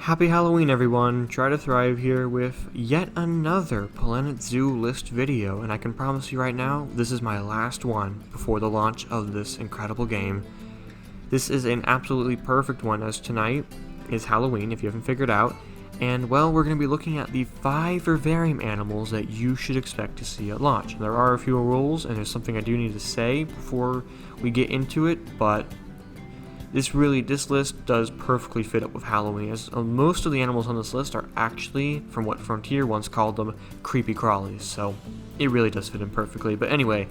Happy Halloween, everyone! Try to Thrive here with yet another Planet Zoo list video, and I can promise you right now, this is my last one before the launch of this incredible game. This is an absolutely perfect one, as tonight is Halloween, if you haven't figured out, and well, we're going to be looking at the 5 Vivarium animals that you should expect to see at launch. There are a few rules, and there's something I do need to say before we get into it, but this list does perfectly fit up with Halloween, as most of the animals on this list are actually, from what Frontier once called them, creepy crawlies, so it really does fit in perfectly. But anyway,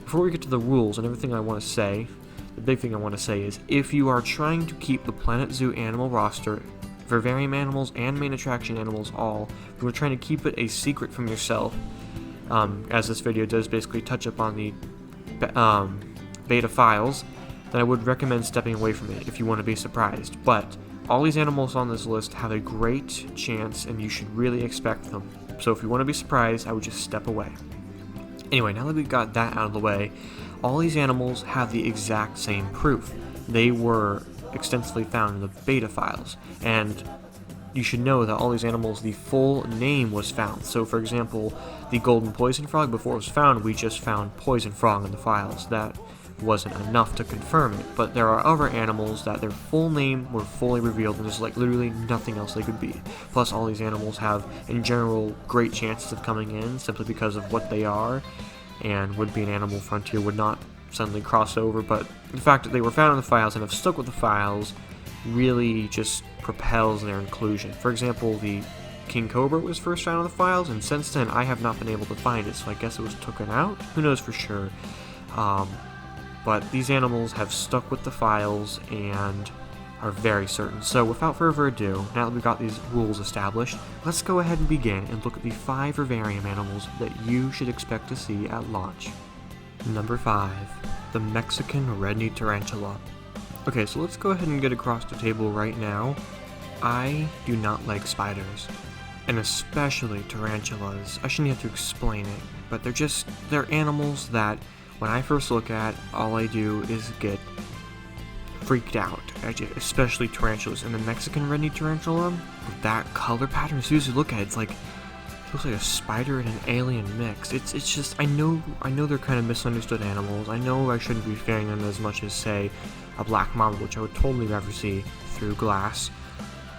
before we get to the rules and everything I want to say, the big thing I want to say is, if you are trying to keep the Planet Zoo animal roster, Vivarium animals and main attraction animals all, if you're trying to keep it a secret from yourself, as this video does basically touch up on the beta files, then I would recommend stepping away from it if you want to be surprised. But all these animals on this list have a great chance and you should really expect them. So if you want to be surprised, I would just step away. Anyway, now that we've got that out of the way, all these animals have the exact same proof. They were extensively found in the beta files, and you should know that all these animals, the full name was found. So for example, the golden poison frog, before it was found, we just found poison frog in the files. That wasn't enough to confirm it, but there are other animals that their full name were fully revealed and there's like literally nothing else they could be. Plus all these animals have in general great chances of coming in simply because of what they are, and would be an animal Frontier would not suddenly cross over, but the fact that they were found in the files and have stuck with the files really just propels their inclusion. For example, the King Cobra was first found in the files, and since then I have not been able to find it, so I guess it was taken out? Who knows for sure. But these animals have stuck with the files and are very certain. So without further ado, now that we've got these rules established, let's go ahead and begin and look at the 5 Vivarium animals that you should expect to see at launch. Number 5, the Mexican Red Tarantula. Okay, so let's go ahead and get across the table right now. I do not like spiders, and especially tarantulas. I shouldn't have to explain it, but they're animals that when I first look at, all I do is get freaked out, especially tarantulas. And the Mexican Red Tarantula, with that color pattern, as soon as you look at it, it looks like a spider and an alien mix. It's just, I know they're kind of misunderstood animals. I know I shouldn't be fearing them as much as, say, a black mamba, which I would totally rather see through glass.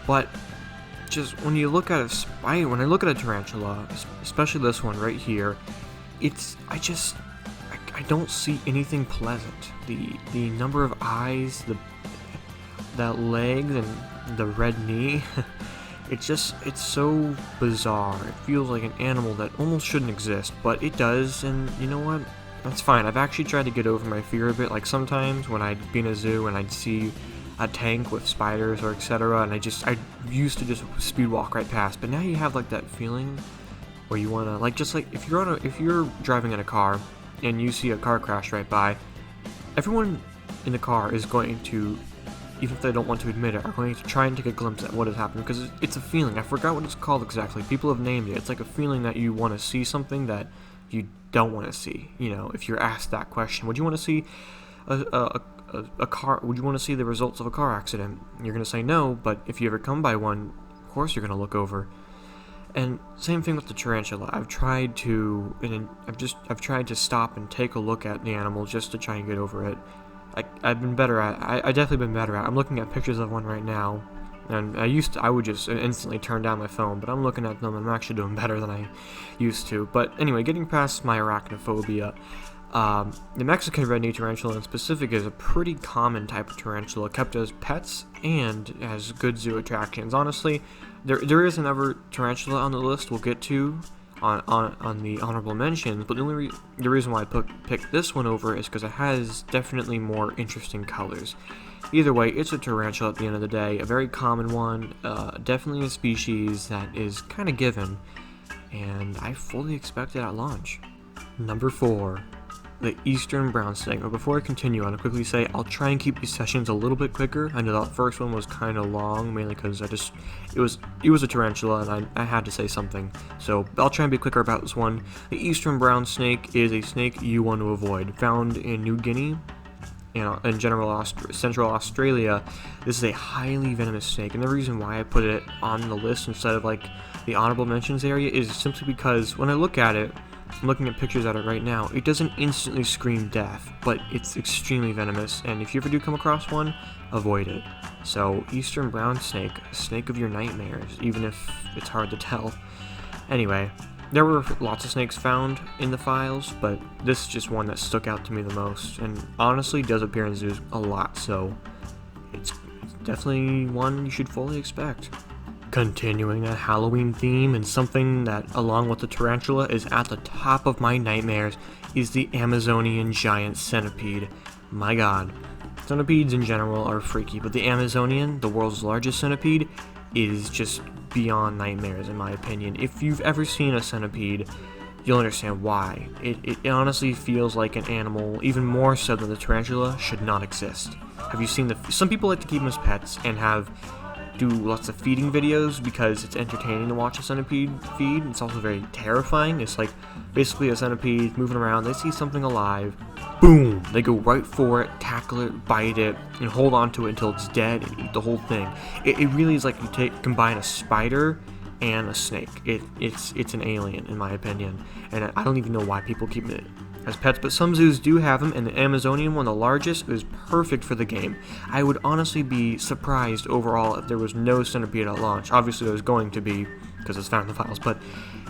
But just when you look at a spider, when I look at a tarantula, especially this one right here, I don't see anything pleasant. The number of eyes, that legs, and the red knee, it's so bizarre. It feels like an animal that almost shouldn't exist, but it does, and you know what? That's fine. I've actually tried to get over my fear of it. Like sometimes when I'd be in a zoo and I'd see a tank with spiders or etc., and I used to just speed walk right past, but now you have like that feeling where you wanna, if you're driving in a car and you see a car crash right by, everyone in the car is going to, even if they don't want to admit it, are going to try and take a glimpse at what has happened, because it's a feeling. I forgot what it's called exactly. People have named it. It's like a feeling that you want to see something that you don't want to see. You know, if you're asked that question, would you want to see a car? Would you want to see the results of a car accident? You're going to say no, but if you ever come by one, of course you're going to look over. And same thing with the tarantula. I've tried to stop and take a look at the animal just to try and get over it. I've been better at. I definitely been better at. I'm looking at pictures of one right now, and I would just instantly turn down my phone, but I'm looking at them and I'm actually doing better than I used to. But anyway, getting past my arachnophobia, the Mexican Red Tarantula in specific is a pretty common type of tarantula kept as pets and as good zoo attractions. Honestly, there is another tarantula on the list we'll get to on the honorable mentions, but the reason why I picked this one over is because it has definitely more interesting colors. Either way, it's a tarantula at the end of the day, a very common one, definitely a species that is kind of given, and I fully expect it at launch. Number 4. The Eastern brown snake. But before I continue, I want to quickly say I'll try and keep these sessions a little bit quicker. I know that first one was kind of long, mainly because it was a tarantula and I had to say something. So I'll try and be quicker about this one. The Eastern brown snake is a snake you want to avoid. Found in New Guinea in general Central Australia, this is a highly venomous snake, and the reason why I put it on the list instead of like the honorable mentions area is simply because when I look at it, I'm looking at pictures at it right now, it doesn't instantly scream death, but it's extremely venomous, and if you ever do come across one, avoid it. So, eastern brown snake, snake of your nightmares, even if it's hard to tell. Anyway, there were lots of snakes found in the files, but this is just one that stuck out to me the most, and honestly does appear in zoos a lot, so it's definitely one you should fully expect. Continuing that Halloween theme, and something that, along with the tarantula, is at the top of my nightmares, is the Amazonian giant centipede. My god. Centipedes in general are freaky, but the Amazonian, the world's largest centipede, is just beyond nightmares in my opinion. If you've ever seen a centipede, you'll understand why. It honestly feels like an animal, even more so than the tarantula, should not exist. Have you seen some people like to keep them as pets and do lots of feeding videos because it's entertaining to watch a centipede feed. It's also very terrifying. It's like basically a centipede moving around, they see something alive, boom, they go right for it, tackle it, bite it, and hold on to it until it's dead and eat the whole thing. It really is like you combine a spider and a snake. It's an alien in my opinion, and I don't even know why people keep it as pets, but some zoos do have them, and the Amazonian one, the largest, is perfect for the game. I would honestly be surprised overall if there was no centipede at launch. Obviously there was going to be, because it's found in the files, but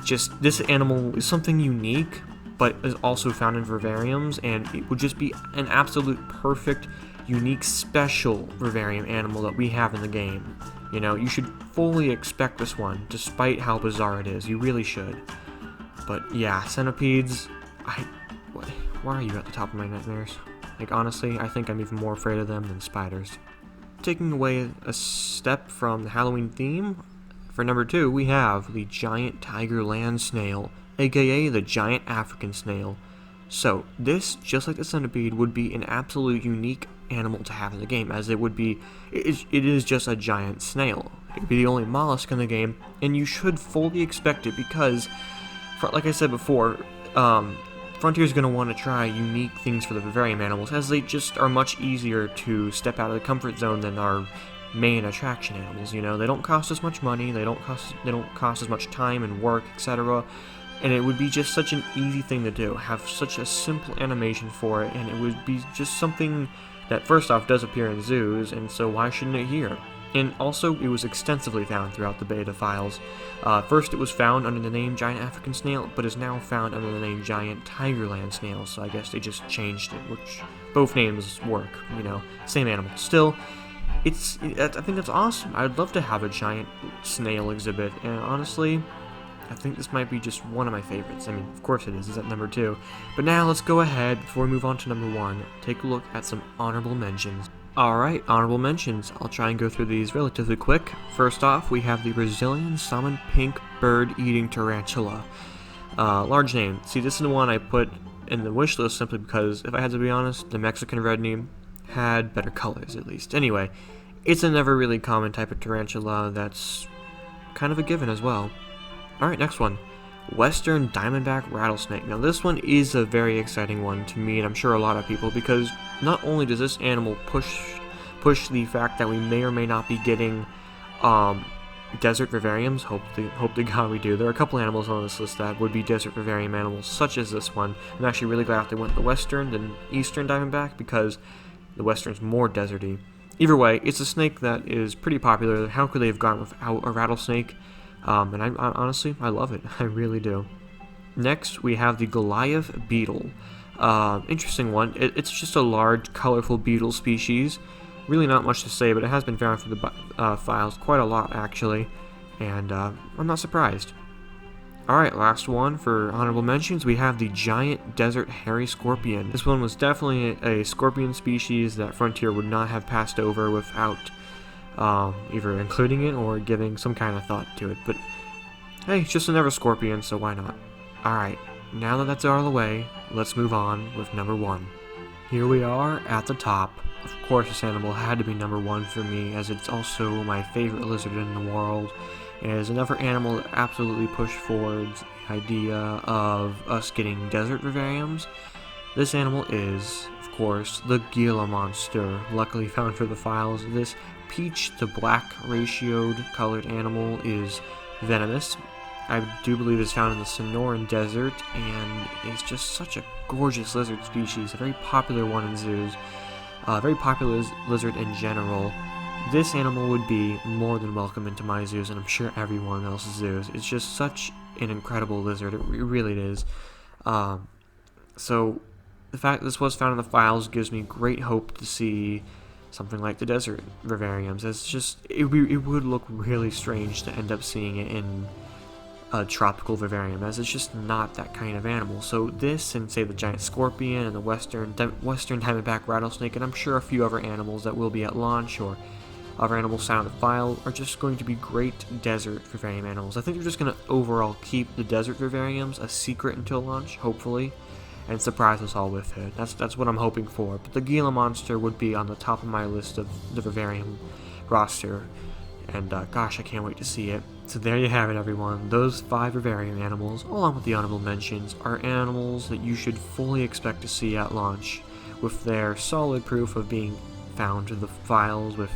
just this animal is something unique, but is also found in vivariums, and it would just be an absolute perfect, unique, special vivarium animal that we have in the game. You know, you should fully expect this one, despite how bizarre it is. You really should. But yeah, centipedes, why are you at the top of my nightmares? Like, honestly, I think I'm even more afraid of them than spiders. Taking away a step from the Halloween theme, for number 2, we have the giant tiger land snail, aka the giant African snail. So, this, just like the centipede, would be an absolute unique animal to have in the game, as it is just a giant snail. It would be the only mollusk in the game, and you should fully expect it because, like I said before, Frontier's going to want to try unique things for the vivarium animals, as they just are much easier to step out of the comfort zone than our main attraction animals. You know, they don't cost as much money, they don't cost as much time and work, etc. And it would be just such an easy thing to do, have such a simple animation for it, and it would be just something that first off does appear in zoos, and so why shouldn't it here? And also, it was extensively found throughout the beta files. First, it was found under the name Giant African Snail, but is now found under the name Giant Tigerland Snail, so I guess they just changed it, which both names work, you know, same animal. Still, I think that's awesome. I'd love to have a giant snail exhibit, and honestly, I think this might be just one of my favorites. I mean, of course it is, it's at number 2. But now, let's go ahead, before we move on to number 1, take a look at some honorable mentions. Alright, honorable mentions. I'll try and go through these relatively quick. First off, we have the Brazilian salmon pink bird-eating tarantula. Large name. See, this is the one I put in the wish list simply because, if I had to be honest, the Mexican red name had better colors, at least. Anyway, it's a never really common type of tarantula that's kind of a given as well. Alright, next one. Western diamondback rattlesnake. Now this one is a very exciting one to me, and I'm sure a lot of people, because not only does this animal push the fact that we may or may not be getting desert vivariums. Hope to God we do. There are a couple animals on this list that would be desert vivarium animals, such as this one. I'm actually really glad they went the western than eastern diamondback, because the western's more deserty. Either way, it's a snake that is pretty popular. How could they have gone without a rattlesnake? And I honestly, I love it. I really do. Next, we have the Goliath beetle. Interesting one. It's just a large, colorful beetle species. Really not much to say, but it has been found for the files quite a lot, actually. And I'm not surprised. Alright, last one for honorable mentions. We have the giant desert hairy scorpion. This one was definitely a scorpion species that Frontier would not have passed over without either including it or giving some kind of thought to it. But hey, it's just another scorpion, so why not? Alright, now that that's out of the way, let's move on with number 1. Here we are at the top. Of course, this animal had to be number 1 for me, as it's also my favorite lizard in the world. It is another animal that absolutely pushed forward the idea of us getting desert vivariums. This animal is, of course, the Gila monster, luckily found for the files. This peach to black ratioed colored animal is venomous. I do believe it's found in the Sonoran Desert, and it's just such a gorgeous lizard species, a very popular one in zoos, a very popular lizard in general. This animal would be more than welcome into my zoos, and I'm sure everyone else's zoos. It's just such an incredible lizard, it really is. So the fact that this was found in the files gives me great hope to see something like the desert vivariums. It's just, it would look really strange to end up seeing it in a tropical vivarium, as it's just not that kind of animal. So this, and say the giant scorpion and the western diamondback rattlesnake, and I'm sure a few other animals that will be at launch, or other animals found in the file, are just going to be great desert vivarium animals. I think they're just going to overall keep the desert vivariums a secret until launch, hopefully, and surprise us all with it. That's what I'm hoping for. But the Gila monster would be on the top of my list of the vivarium roster, and gosh, I can't wait to see it. So there you have it, everyone. Those 5 vivarium animals, along with the honorable mentions, are animals that you should fully expect to see at launch, with their solid proof of being found in the files, with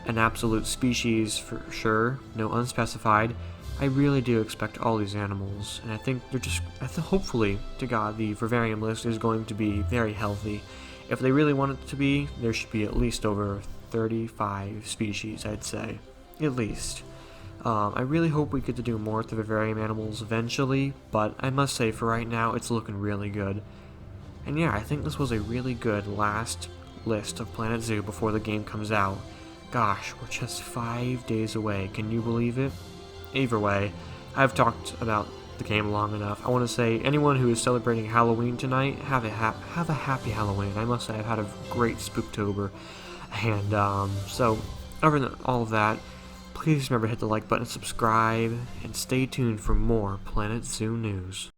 an absolute species for sure, no unspecified. I really do expect all these animals, and I think they're just, hopefully, to God, the vivarium list is going to be very healthy. If they really want it to be, there should be at least over 35 species, I'd say. At least. I really hope we get to do more with the vivarium animals eventually, but I must say, for right now, it's looking really good. And yeah, I think this was a really good last list of Planet Zoo before the game comes out. Gosh, we're just 5 days away, can you believe it? Either way, I've talked about the game long enough. I want to say, anyone who is celebrating Halloween tonight, have a happy Halloween. I must say, I've had a great Spooktober. And, so, other than all of that, please remember to hit the like button, subscribe, and stay tuned for more Planet Zoo news.